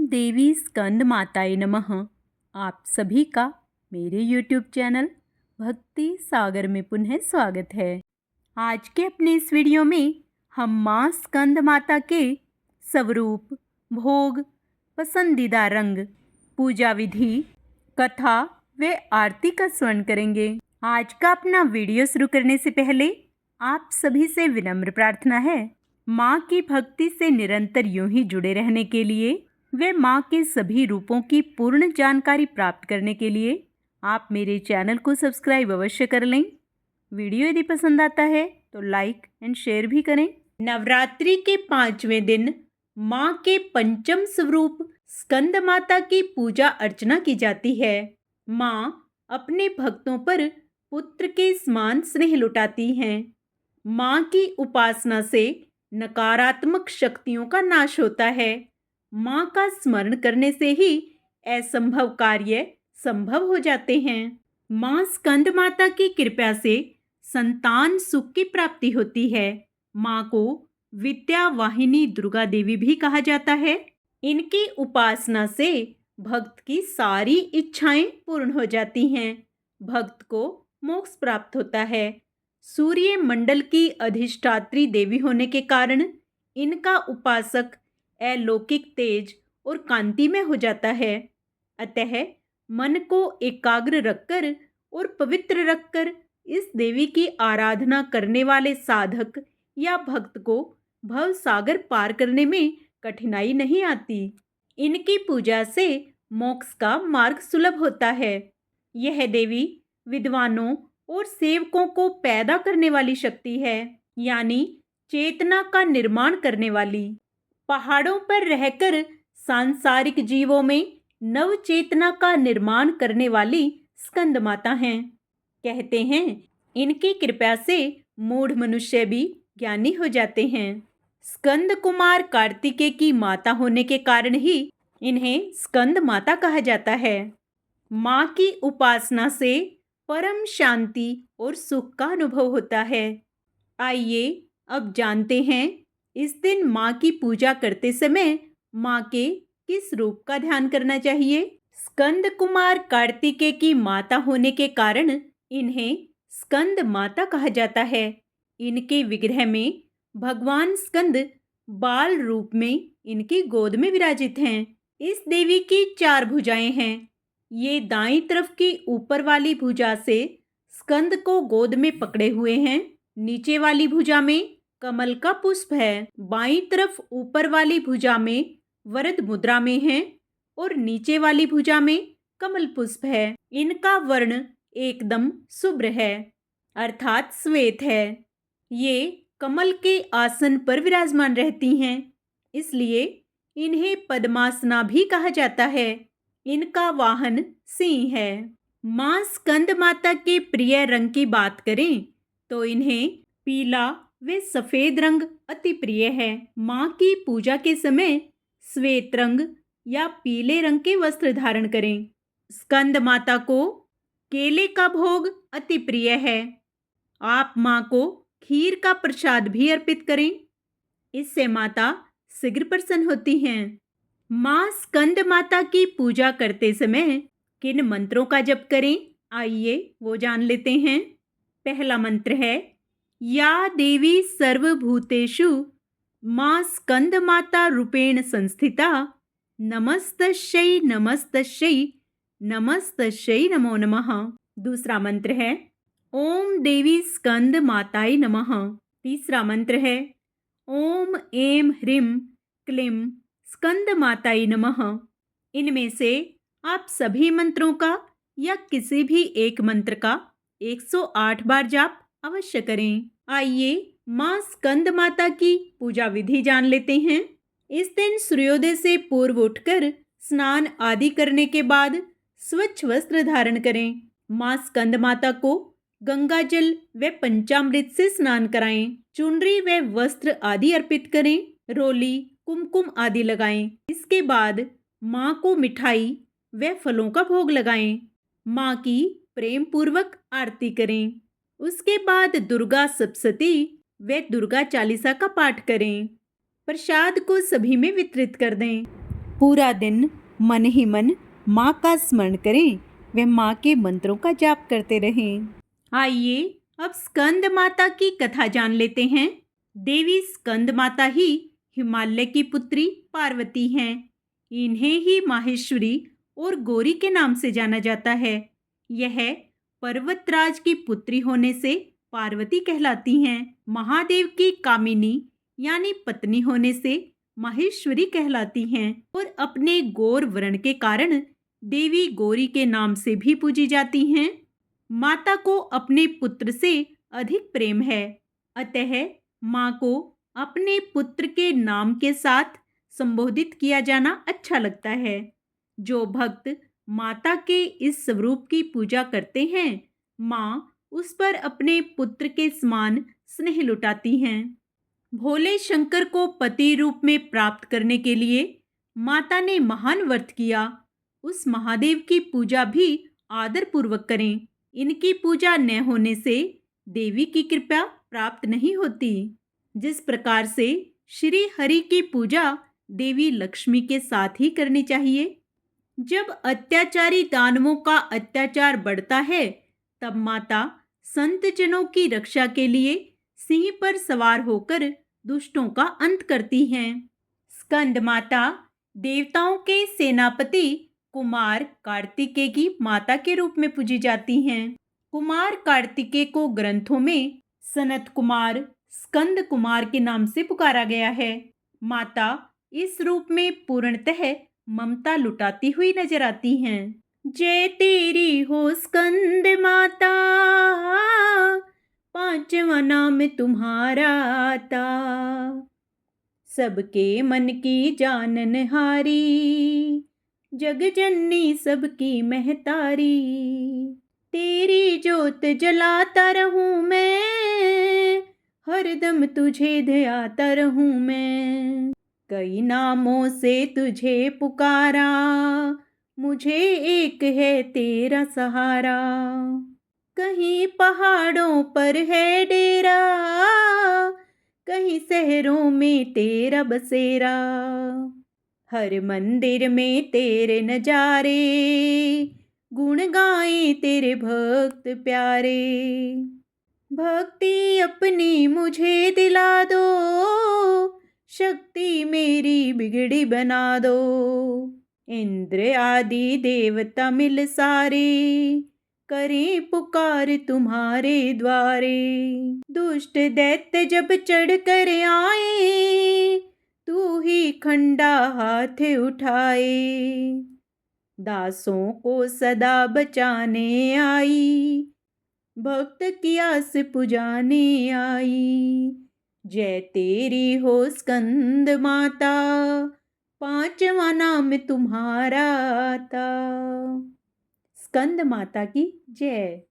देवी स्कंद माताए नमः। आप सभी का मेरे YouTube चैनल भक्ति सागर में पुनः स्वागत है। आज के अपने इस वीडियो में हम माँ स्कंद माता के स्वरूप, भोग, पसंदीदा रंग, पूजा विधि, कथा व आरती का स्मरण करेंगे। आज का अपना वीडियो शुरू करने से पहले आप सभी से विनम्र प्रार्थना है, माँ की भक्ति से निरंतर यूं ही जुड़े रहने के लिए वे माँ के सभी रूपों की पूर्ण जानकारी प्राप्त करने के लिए आप मेरे चैनल को सब्सक्राइब अवश्य कर लें। वीडियो यदि पसंद आता है तो लाइक एंड शेयर भी करें। नवरात्रि के 5वें दिन माँ के पंचम स्वरूप स्कंद माता की पूजा अर्चना की जाती है। माँ अपने भक्तों पर पुत्र के समान स्नेह लुटाती हैं। माँ की उपासना से नकारात्मक शक्तियों का नाश होता है। माँ का स्मरण करने से ही असंभव कार्य संभव हो जाते हैं। माँ स्कंद माता की कृपा से संतान सुख की प्राप्ति होती है। माँ को विद्या वाहिनी दुर्गा देवी भी कहा जाता है। इनकी उपासना से भक्त की सारी इच्छाएं पूर्ण हो जाती हैं। भक्त को मोक्ष प्राप्त होता है। सूर्य मंडल की अधिष्ठात्री देवी होने के कारण इनका उपासक अलौकिक तेज और कांति में हो जाता है। अतः मन को एकाग्र रखकर और पवित्र रखकर इस देवी की आराधना करने वाले साधक या भक्त को भव सागर पार करने में कठिनाई नहीं आती। इनकी पूजा से मोक्ष का मार्ग सुलभ होता है। यह देवी विद्वानों और सेवकों को पैदा करने वाली शक्ति है, यानी चेतना का निर्माण करने वाली। पहाड़ों पर रहकर सांसारिक जीवों में नव चेतना का निर्माण करने वाली स्कंद माता हैं। कहते हैं इनकी कृपा से मूढ़ मनुष्य भी ज्ञानी हो जाते हैं। स्कंद कुमार कार्तिकेय की माता होने के कारण ही इन्हें स्कंद माता कहा जाता है। माँ की उपासना से परम शांति और सुख का अनुभव होता है। आइए अब जानते हैं इस दिन माँ की पूजा करते समय माँ के किस रूप का ध्यान करना चाहिए। स्कंद कुमार कार्तिकेय की माता होने के कारण इन्हें स्कंद माता कहा जाता है। इनके विग्रह में भगवान स्कंद बाल रूप में इनकी गोद में विराजित हैं। इस देवी की 4 भुजाएं हैं। ये दाईं तरफ की ऊपर वाली भुजा से स्कंद को गोद में पकड़े हुए हैं। नीचे वाली भुजा में कमल का पुष्प है। बाईं तरफ ऊपर वाली भुजा में वरद मुद्रा में है और नीचे वाली भुजा में कमल पुष्प है। इनका वर्ण एकदम शुभ्र है, अर्थात श्वेत है। ये कमल के आसन पर विराजमान रहती हैं, इसलिए इन्हें पद्मासना भी कहा जाता है। इनका वाहन सिंह है। माँ स्कंद माता के प्रिय रंग की बात करें तो इन्हें पीला व सफेद रंग अति प्रिय है। माँ की पूजा के समय श्वेत रंग या पीले रंग के वस्त्र धारण करें। स्कंद माता को केले का भोग अति प्रिय है। आप माँ को खीर का प्रसाद भी अर्पित करें, इससे माता शीघ्र प्रसन्न होती हैं। माँ स्कंद माता की पूजा करते समय किन मंत्रों का जप करें, आइए वो जान लेते हैं। पहला मंत्र है या देवी सर्वभूतेषु माँ स्कंद माता रूपेण संस्थिता नमस्तस्यै नमस्तस्यै नमस्तस्यै नमो नमः। दूसरा मंत्र है ओम देवी स्कंद माताय नमः। तीसरा मंत्र है ओम ऐं ह्रीं क्लीं स्कंद माताय नमः। इनमें से आप सभी मंत्रों का या किसी भी एक मंत्र का 108 बार जाप अवश्य करें। आइए माँ स्कंद माता की पूजा विधि जान लेते हैं। इस दिन सूर्योदय से पूर्व उठकर स्नान आदि करने के बाद स्वच्छ वस्त्र धारण करें। माँ स्कंद माता को गंगा जल व पंचामृत से स्नान कराएं। चुनरी व वस्त्र आदि अर्पित करें। रोली, कुमकुम आदि लगाएं। इसके बाद माँ को मिठाई व फलों का भोग लगाएं। माँ की प्रेम पूर्वक आरती करें। उसके बाद दुर्गा सप्तशती व दुर्गा चालीसा का पाठ करें। प्रसाद को सभी में वितरित कर दें। पूरा दिन मन ही मन माँ का स्मरण करें व माँ के मंत्रों का जाप करते रहें। आइए अब स्कंद माता की कथा जान लेते हैं। देवी स्कंद माता ही हिमालय की पुत्री पार्वती हैं। इन्हें ही माहेश्वरी और गौरी के नाम से जाना जाता है। यह पर्वतराज की पुत्री होने से पार्वती कहलाती हैं। महादेव की कामिनी यानी पत्नी होने से माहेश्वरी कहलाती हैं और अपने गौर वर्ण के कारण देवी गौरी के नाम से भी पूजी जाती हैं। माता को अपने पुत्र से अधिक प्रेम है, अतः माँ को अपने पुत्र के नाम के साथ संबोधित किया जाना अच्छा लगता है। जो भक्त माता के इस स्वरूप की पूजा करते हैं, माँ उस पर अपने पुत्र के समान स्नेह लुटाती हैं। भोले शंकर को पति रूप में प्राप्त करने के लिए माता ने महान व्रत किया। उस महादेव की पूजा भी आदर पूर्वक करें। इनकी पूजा न होने से देवी की कृपा प्राप्त नहीं होती। जिस प्रकार से श्री हरि की पूजा देवी लक्ष्मी के साथ ही करनी चाहिए। जब अत्याचारी दानवों का अत्याचार बढ़ता है, तब माता संत जनों की रक्षा के लिए सिंह पर सवार होकर दुष्टों का अंत करती हैं। स्कंद माता देवताओं के सेनापति कुमार कार्तिकेय की माता के रूप में पूजी जाती हैं। कुमार कार्तिकेय को ग्रंथों में सनत कुमार, स्कंद कुमार के नाम से पुकारा गया है। माता इस रूप में पूर्णतः ममता लुटाती हुई नजर आती हैं। जय तेरी हो स्कंद माता, पांचवा नाम तुम्हारा आता, सबके मन की जाननहारी, जग जननी सबकी महतारी। तेरी जोत जलाता रहूं मैं, हरदम तुझे ध्याता रहूं मैं। कई नामों से तुझे पुकारा, मुझे एक है तेरा सहारा। कहीं पहाड़ों पर है डेरा, कहीं शहरों में तेरा बसेरा। हर मंदिर में तेरे नजारे, गुण गाए तेरे भक्त प्यारे। भक्ति अपनी मुझे दिला दो, शक्ति मेरी बिगड़ी बना दो। इंद्र आदि देवता मिल सारे, करें पुकार तुम्हारे द्वारे। दुष्ट दैत्य जब चढ़ कर आए, तू ही खंडा हाथ उठाए। दासों को सदा बचाने आई, भक्त की आस पुजाने आई। जय तेरी हो स्कंद माता, पांचवा नाम तुम्हारा आता। स्कंद माता की जय।